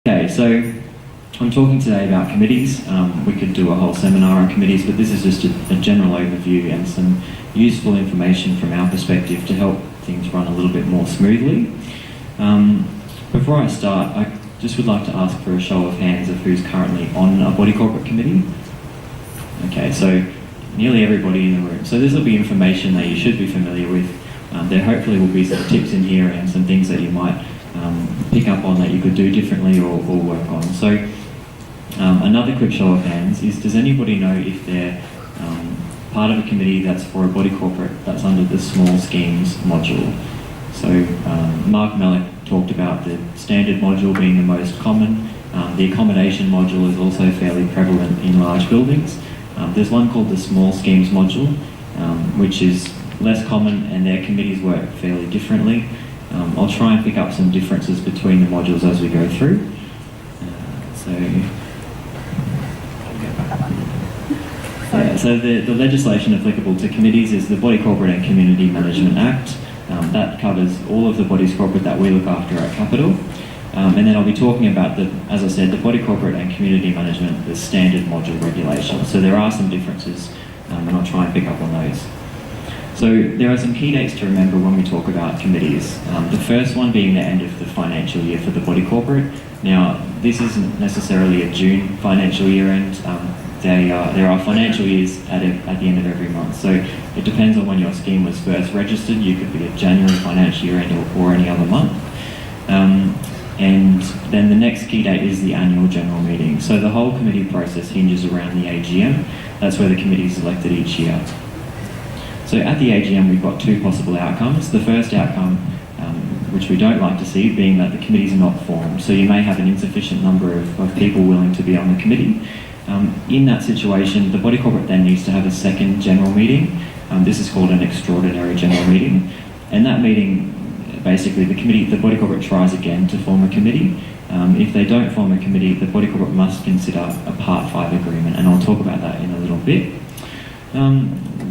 Okay, so I'm talking today about committees. We could do a whole seminar on committees, but this is just a general overview and some useful information from our perspective to help things run a little bit more smoothly. Before I start, I just would like to ask for a show of hands of who's currently on a body corporate committee. Okay, so nearly everybody in the room. So this will be information that you should be familiar with. There hopefully will be some tips in here and some things that you might pick up on that you could do differently or work on. So another quick show of hands is, does anybody know if they're part of a committee that's for a body corporate that's under the small schemes module? So Mark Malik talked about the standard module being the most common. The accommodation module is also fairly prevalent in large buildings. There's one called the small schemes module, which is less common, and their committees work fairly differently. I'll try and pick up some differences between the modules as we go through. So the legislation applicable to committees is the Body Corporate and Community Management Act. That covers all of the bodies corporate that we look after at Capital. And then I'll be talking about, as I said, the Body Corporate and Community Management, the standard module regulation. So there are some differences, and I'll try and pick up on those. So there are some key dates to remember when we talk about committees. The first one being the end of the financial year for the body corporate. Now, this isn't necessarily a June financial year end. There are financial years at the end of every month. So it depends on when your scheme was first registered. You could be a January financial year end or any other month. And then the next key date is the annual general meeting. So the whole committee process hinges around the AGM. That's where the committee is elected each year. So at the AGM, we've got two possible outcomes. The first outcome, which we don't like to see, being that the committees are not formed. So you may have an insufficient number of people willing to be on the committee. In that situation, the body corporate then needs to have a second general meeting. This is called an extraordinary general meeting. And that meeting, basically the body corporate tries again to form a committee. If they don't form a committee, the body corporate must consider a Part 5 agreement, and I'll talk about that in a little bit.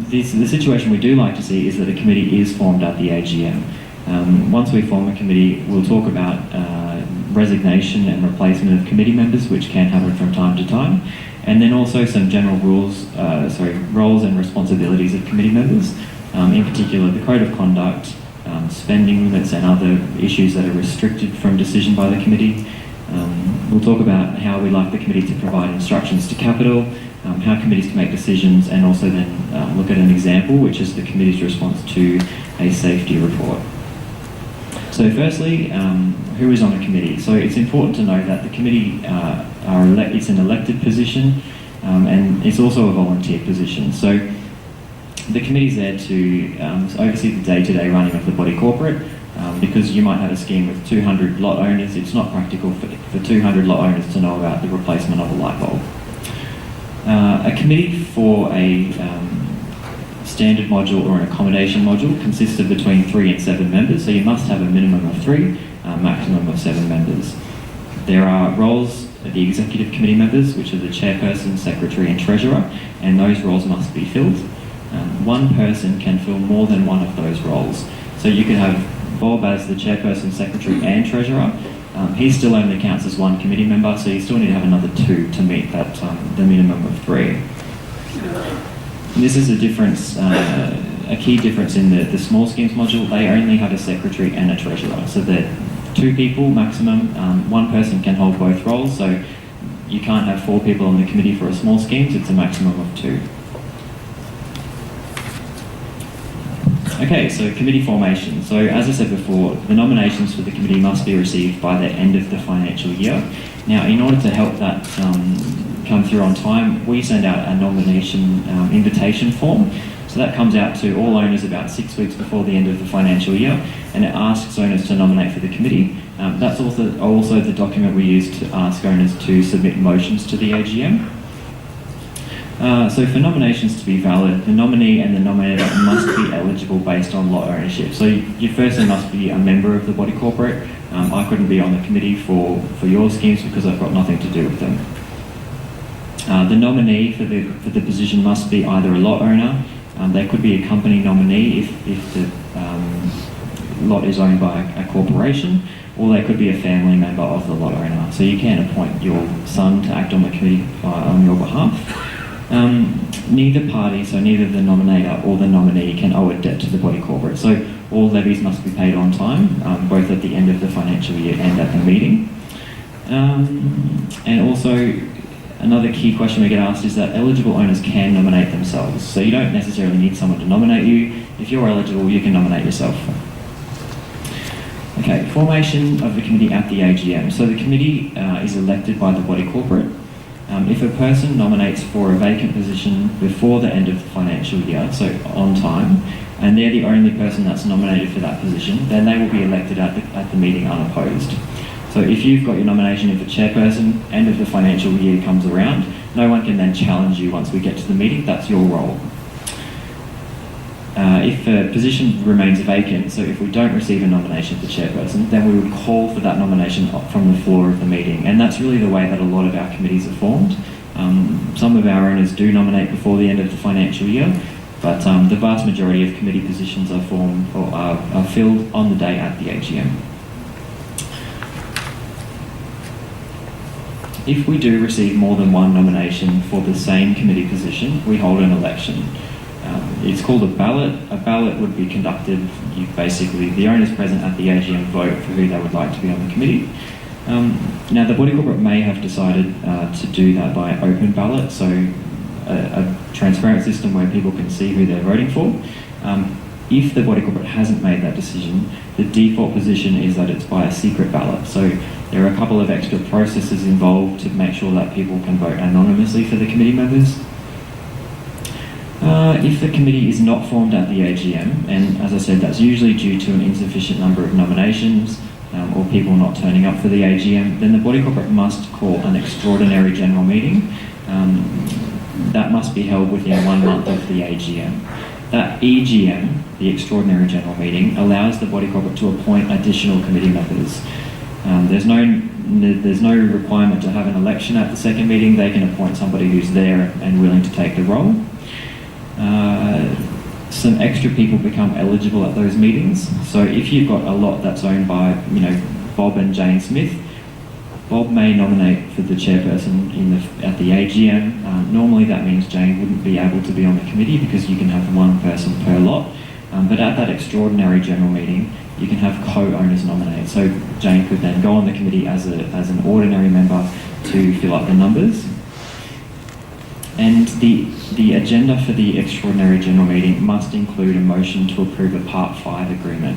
The situation we do like to see is that a committee is formed at the AGM. Once we form a committee, we'll talk about resignation and replacement of committee members, which can happen from time to time, and then also some general roles and responsibilities of committee members, in particular the code of conduct, spending limits and other issues that are restricted from decision by the committee. We'll talk about how we like the committee to provide instructions to Capital, how committees can make decisions, and also then look at an example, which is the committee's response to a safety report. So firstly, who is on a committee? So it's important to know that the committee it's an elected position, and it's also a volunteer position. So the committee's there to oversee the day-to-day running of the body corporate. Because you might have a scheme with 200 lot owners, it's not practical for 200 lot owners to know about the replacement of a light bulb. A committee for a standard module or an accommodation module consists of between 3 and 7 members, so you must have a minimum of 3, maximum of 7 members. There are roles of the executive committee members, which are the chairperson, secretary and treasurer, and those roles must be filled. One person can fill more than one of those roles. So you could have Bob as the chairperson, secretary and treasurer. He still only counts as one committee member, so you still need to have another 2 to meet that the minimum of 3. And this is a difference, a key difference in the small schemes module. They only have a secretary and a treasurer, so they're 2 people maximum. One person can hold both roles, so you can't have 4 people on the committee for a small schemes. It's a maximum of 2. Okay, so committee formation. So as I said before, the nominations for the committee must be received by the end of the financial year. Now, in order to help that come through on time, we send out a nomination invitation form. So that comes out to all owners about 6 weeks before the end of the financial year, and it asks owners to nominate for the committee. That's also the document we use to ask owners to submit motions to the AGM. So for nominations to be valid, the nominee and the nominator must be eligible based on lot ownership. So you firstly must be a member of the body corporate. I couldn't be on the committee for your schemes because I've got nothing to do with them. The nominee for the position must be either a lot owner. They could be a company nominee if the lot is owned by a corporation, or they could be a family member of the lot owner. So you can appoint your son to act on the committee on your behalf. Neither party, so neither the nominator or the nominee, can owe a debt to the body corporate. So all levies must be paid on time, both at the end of the financial year and at the meeting. And also, another key question we get asked is that eligible owners can nominate themselves. So you don't necessarily need someone to nominate you. If you're eligible, you can nominate yourself. Okay, formation of the committee at the AGM. So the committee is elected by the body corporate. If a person nominates for a vacant position before the end of the financial year, so on time, and they're the only person that's nominated for that position, then they will be elected at the meeting unopposed. So if you've got your nomination in for chairperson, end of the financial year comes around, no one can then challenge you once we get to the meeting. That's your role. If a position remains vacant, so if we don't receive a nomination for chairperson, then we would call for that nomination from the floor of the meeting. And that's really the way that a lot of our committees are formed. Some of our owners do nominate before the end of the financial year, but the vast majority of committee positions are formed or are filled on the day at the AGM. If we do receive more than one nomination for the same committee position, we hold an election. It's called a ballot. A ballot would be conducted, the owners present at the AGM vote for who they would like to be on the committee. Now the body corporate may have decided to do that by open ballot, so a transparent system where people can see who they're voting for. If the body corporate hasn't made that decision, the default position is that it's by a secret ballot. So there are a couple of extra processes involved to make sure that people can vote anonymously for the committee members. If the committee is not formed at the AGM, and as I said, that's usually due to an insufficient number of nominations or people not turning up for the AGM, then the body corporate must call an extraordinary general meeting. That must be held within 1 month of the AGM. That EGM, the extraordinary general meeting, allows the body corporate to appoint additional committee members. There's no requirement to have an election at the second meeting. They can appoint somebody who's there and willing to take the role. Some extra people become eligible at those meetings. So if you've got a lot that's owned by, Bob and Jane Smith, Bob may nominate for the chairperson at the AGM. Normally that means Jane wouldn't be able to be on the committee because you can have one person per lot. But at that extraordinary general meeting, you can have co-owners nominate. So Jane could then go on the committee as an ordinary member to fill up the numbers. And the agenda for the extraordinary general meeting must include a motion to approve a Part 5 agreement.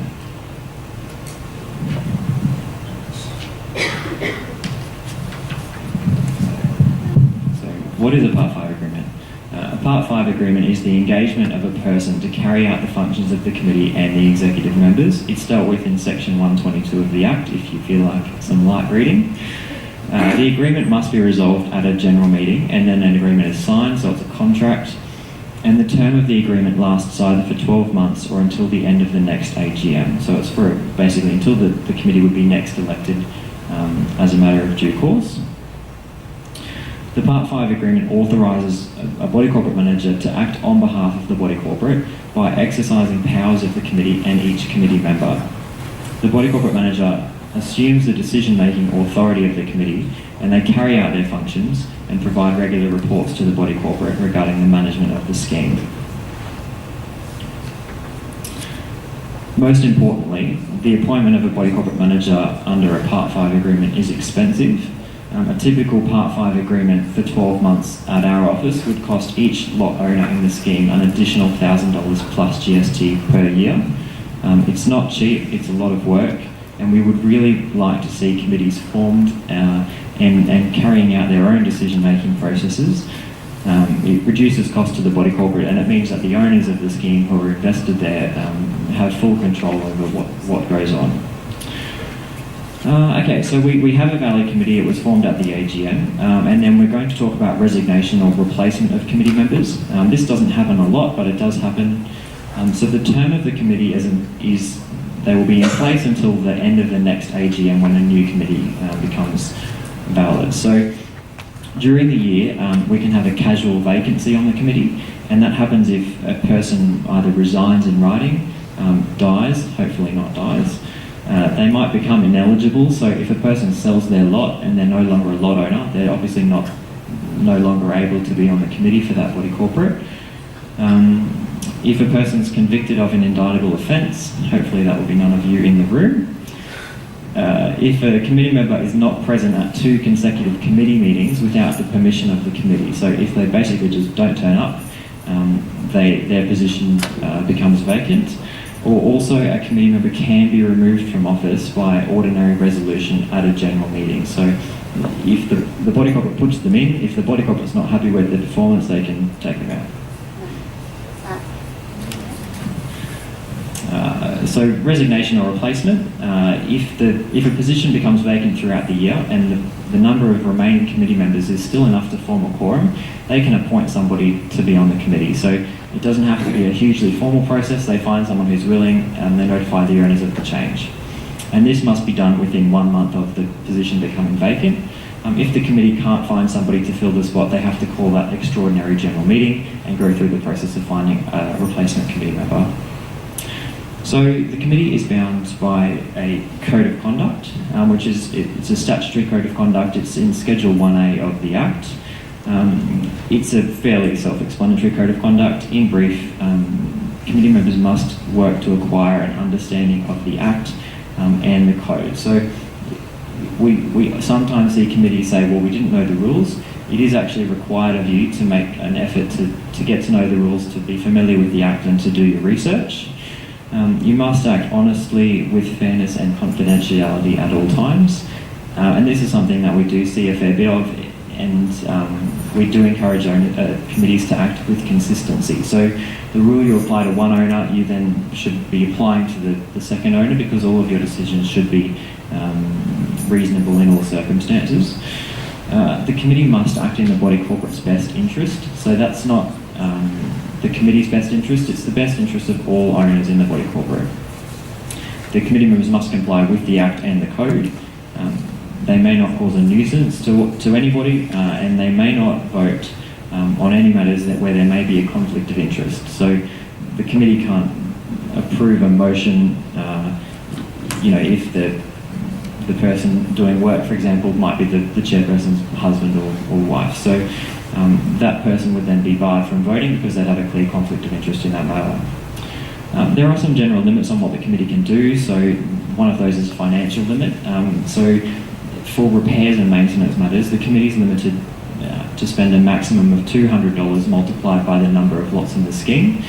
So what is a Part 5 agreement? A Part 5 agreement is the engagement of a person to carry out the functions of the committee and the executive members. It's dealt with in Section 122 of the Act, if you feel like some light reading. The agreement must be resolved at a general meeting, and then an agreement is signed, so it's a contract. And the term of the agreement lasts either for 12 months or until the end of the next AGM. So it's for basically until the committee would be next elected as a matter of due course. The Part 5 agreement authorises a body corporate manager to act on behalf of the body corporate by exercising powers of the committee and each committee member. The body corporate manager assumes the decision-making authority of the committee, and they carry out their functions and provide regular reports to the body corporate regarding the management of the scheme. Most importantly, the appointment of a body corporate manager under a Part 5 agreement is expensive. A typical Part 5 agreement for 12 months at our office would cost each lot owner in the scheme an additional $1,000 plus GST per year. It's not cheap, it's a lot of work, and we would really like to see committees formed and carrying out their own decision-making processes. It reduces cost to the body corporate, and it means that the owners of the scheme who are invested there have full control over what goes on. Okay, so we have a valid committee. It was formed at the AGM, and then we're going to talk about resignation or replacement of committee members. This doesn't happen a lot, but it does happen. So the term of the committee is they will be in place until the end of the next AGM when a new committee becomes valid. So during the year, we can have a casual vacancy on the committee, and that happens if a person either resigns in writing, dies, hopefully not dies, They might become ineligible, so if a person sells their lot and they're no longer a lot owner, they're obviously no longer able to be on the committee for that body corporate. If a person's convicted of an indictable offence, hopefully that will be none of you in the room. If a committee member is not present at 2 consecutive committee meetings without the permission of the committee, so if they basically just don't turn up, their position becomes vacant. Or also a committee member can be removed from office by ordinary resolution at a general meeting. So if the body corporate puts them in, if the body corporate's not happy with their performance, they can take them out. So resignation or replacement, if a position becomes vacant throughout the year and the number of remaining committee members is still enough to form a quorum, they can appoint somebody to be on the committee. So it doesn't have to be a hugely formal process. They find someone who's willing and they notify the owners of the change. And this must be done within 1 month of the position becoming vacant. If the committee can't find somebody to fill the spot, they have to call that extraordinary general meeting and go through the process of finding a replacement committee member. So the committee is bound by a code of conduct, which is it's a statutory code of conduct. It's in Schedule 1A of the Act. It's a fairly self-explanatory code of conduct. In brief, committee members must work to acquire an understanding of the Act and the code. So we sometimes see committees say, well, we didn't know the rules. It is actually required of you to make an effort to get to know the rules, to be familiar with the Act and to do your research. You must act honestly with fairness and confidentiality at all times. And this is something that we do see a fair bit of, and we do encourage committees to act with consistency. So the rule you apply to one owner, you then should be applying to the second owner, because all of your decisions should be reasonable in all circumstances. The committee must act in the body corporate's best interest. So that's not the committee's best interest, it's the best interest of all owners in the body corporate. The committee members must comply with the Act and the code. They may not cause a nuisance to anybody, and they may not vote on any matters where there may be a conflict of interest. So the committee can't approve a motion, if the person doing work, for example, might be the chairperson's husband or wife. So that person would then be barred from voting because they'd have a clear conflict of interest in that matter. There are some general limits on what the committee can do. So one of those is financial limit. So for repairs and maintenance matters, the committee is limited to spend a maximum of $200 multiplied by the number of lots in the scheme.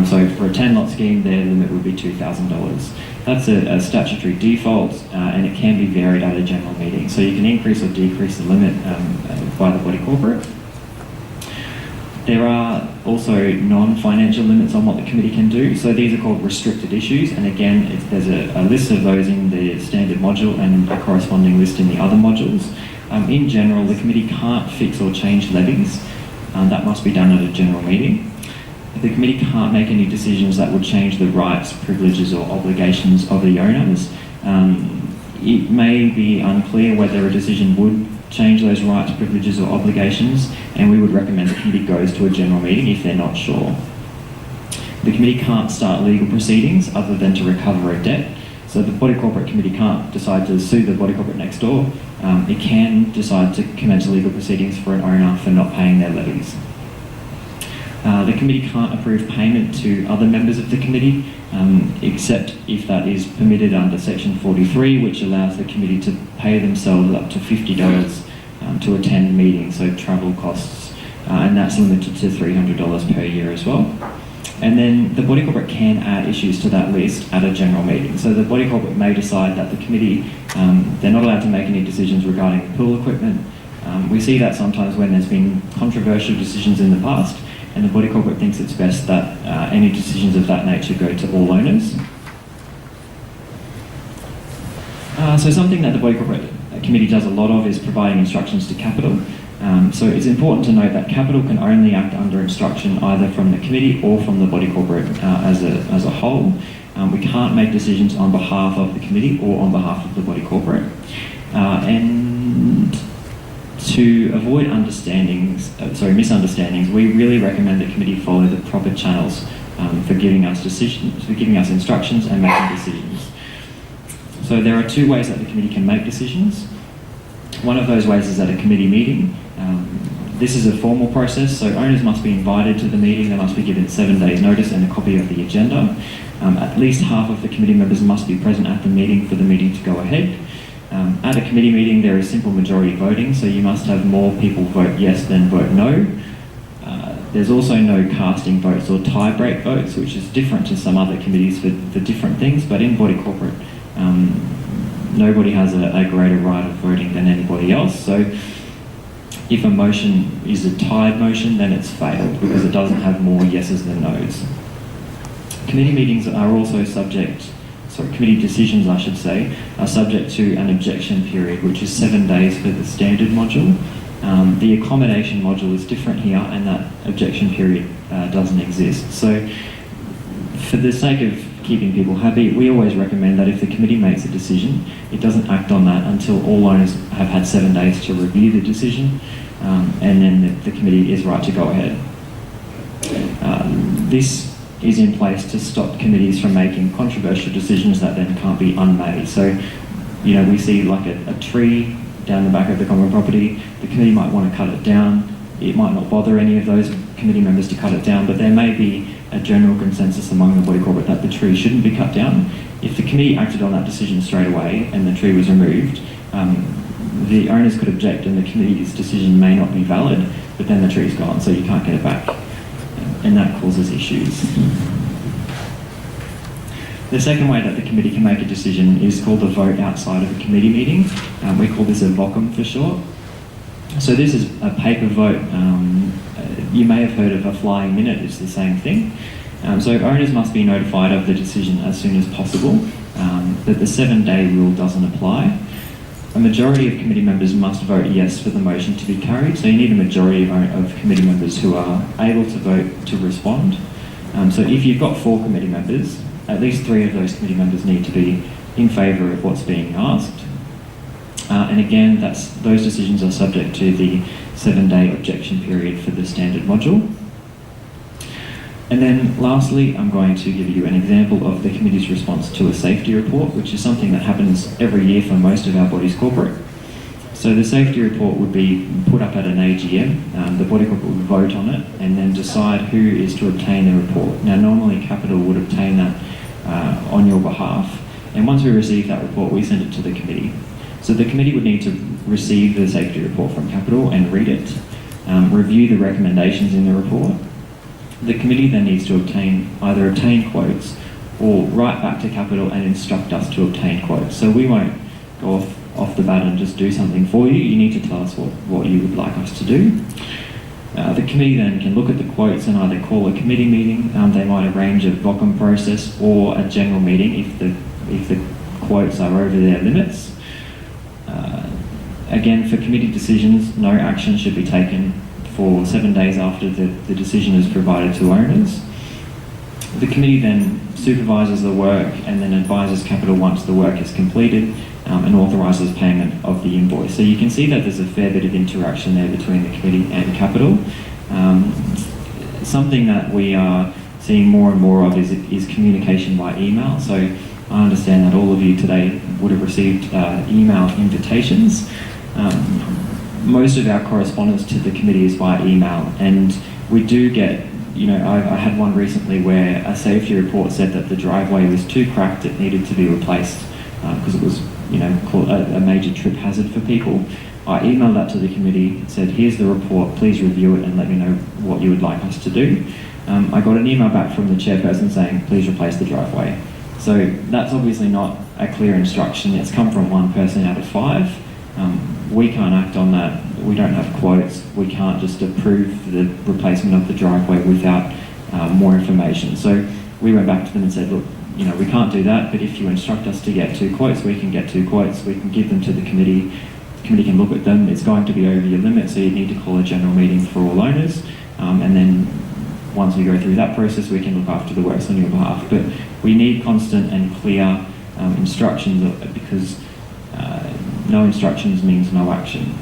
So for a 10-lot scheme, their limit would be $2,000. That's a statutory default, and it can be varied at a general meeting. So you can increase or decrease the limit by the body corporate. There are also non-financial limits on what the committee can do. So these are called restricted issues, and again, there's a list of those in the standard module and a corresponding list in the other modules. In general, the committee can't fix or change levies. That must be done at a general meeting. The committee can't make any decisions that would change the rights, privileges or obligations of the owners. It may be unclear whether a decision would change those rights, privileges or obligations, and we would recommend the committee goes to a general meeting if they're not sure. The committee can't start legal proceedings other than to recover a debt. So the body corporate committee can't decide to sue the body corporate next door. It can decide to commence legal proceedings for an owner for not paying their levies. The committee can't approve payment to other members of the committee, except if that is permitted under Section 43, which allows the committee to pay themselves up to $50 to attend meetings, so travel costs, and that's limited to $300 per year as well. And then the body corporate can add issues to that list at a general meeting. So the body corporate may decide that the committee, they're not allowed to make any decisions regarding the pool equipment. We see that sometimes when there's been controversial decisions in the past, and the body corporate thinks it's best that any decisions of that nature go to all owners. So something that the body corporate committee does a lot of is providing instructions to capital. So it's important to note that capital can only act under instruction either from the committee or from the body corporate as a whole. We can't make decisions on behalf of the committee or on behalf of the body corporate. And to avoid misunderstandings, we really recommend the committee follow the proper channels for giving us instructions and making decisions. So there are two ways that the committee can make decisions. One of those ways is at a committee meeting. This is a formal process, so owners must be invited to the meeting. They must be given 7 days notice and a copy of the agenda. At least half of the committee members must be present at the meeting for the meeting to go ahead. At a committee meeting, there is simple majority voting, so you must have more people vote yes than vote no. There's also no casting votes or tie-break votes, which is different to some other committees for different things, but in body corporate, nobody has a greater right of voting than anybody else. So if a motion is a tied motion, then it's failed because it doesn't have more yeses than nos. Committee meetings are also committee decisions, I should say, are subject to an objection period, which is 7 days for the standard module. The accommodation module is different here, and that objection period doesn't exist. So for the sake of keeping people happy, we always recommend that if the committee makes a decision, it doesn't act on that until all owners have had 7 days to review the decision, and then the committee is right to go ahead. This is in place to stop committees from making controversial decisions that then can't be unmade. So, we see like a tree down the back of the common property. The committee might want to cut it down. It might not bother any of those committee members to cut it down, but there may be a general consensus among the body corporate that the tree shouldn't be cut down. If the committee acted on that decision straight away and the tree was removed, the owners could object and the committee's decision may not be valid, but then the tree's gone, so you can't get it back. And that causes issues. The second way that the committee can make a decision is called a vote outside of a committee meeting. We call this a VOCM for short. So this is a paper vote. You may have heard of a flying minute, it's the same thing. So owners must be notified of the decision as soon as possible, but the 7-day rule doesn't apply. A majority of committee members must vote yes for the motion to be carried, so you need a majority of committee members who are able to vote to respond. So if you've got 4 committee members, at least 3 of those committee members need to be in favour of what's being asked. And again, those decisions are subject to the 7-day objection period for the standard module. And then lastly, I'm going to give you an example of the committee's response to a safety report, which is something that happens every year for most of our bodies corporate. So the safety report would be put up at an AGM, the body corporate would vote on it and then decide who is to obtain the report. Now normally Capital would obtain that on your behalf, and once we receive that report we send it to the committee. So the committee would need to receive the safety report from Capital and read it, review the recommendations in the report. The committee then needs to either obtain quotes or write back to Capital and instruct us to obtain quotes. So we won't go off the bat and just do something for you. You need to tell us what you would like us to do. The committee then can look at the quotes and either call a committee meeting. They might arrange a VOCM process or a general meeting if the quotes are over their limits. Again, for committee decisions, no action should be taken for 7 days after the decision is provided to owners. The committee then supervises the work and then advises Capital once the work is completed and authorises payment of the invoice. So you can see that there's a fair bit of interaction there between the committee and Capital. Something that we are seeing more and more of is communication by email. So I understand that all of you today would have received email invitations. Most of our correspondence to the committee is by email, and we do get, I had one recently where a safety report said that the driveway was too cracked, it needed to be replaced because it was, called a major trip hazard for people. I emailed that to the committee, said, here's the report, please review it and let me know what you would like us to do. I got an email back from the chairperson saying, please replace the driveway. So that's obviously not a clear instruction. It's come from one person out of 5. We can't act on that. We don't have quotes. We can't just approve the replacement of the driveway without more information. So we went back to them and said, look, we can't do that, but if you instruct us to get 2 quotes, we can get 2 quotes. We can give them to the committee. The committee can look at them. It's going to be over your limit, so you need to call a general meeting for all owners. And then once we go through that process, we can look after the works on your behalf. But we need constant and clear instructions because no instructions means no action.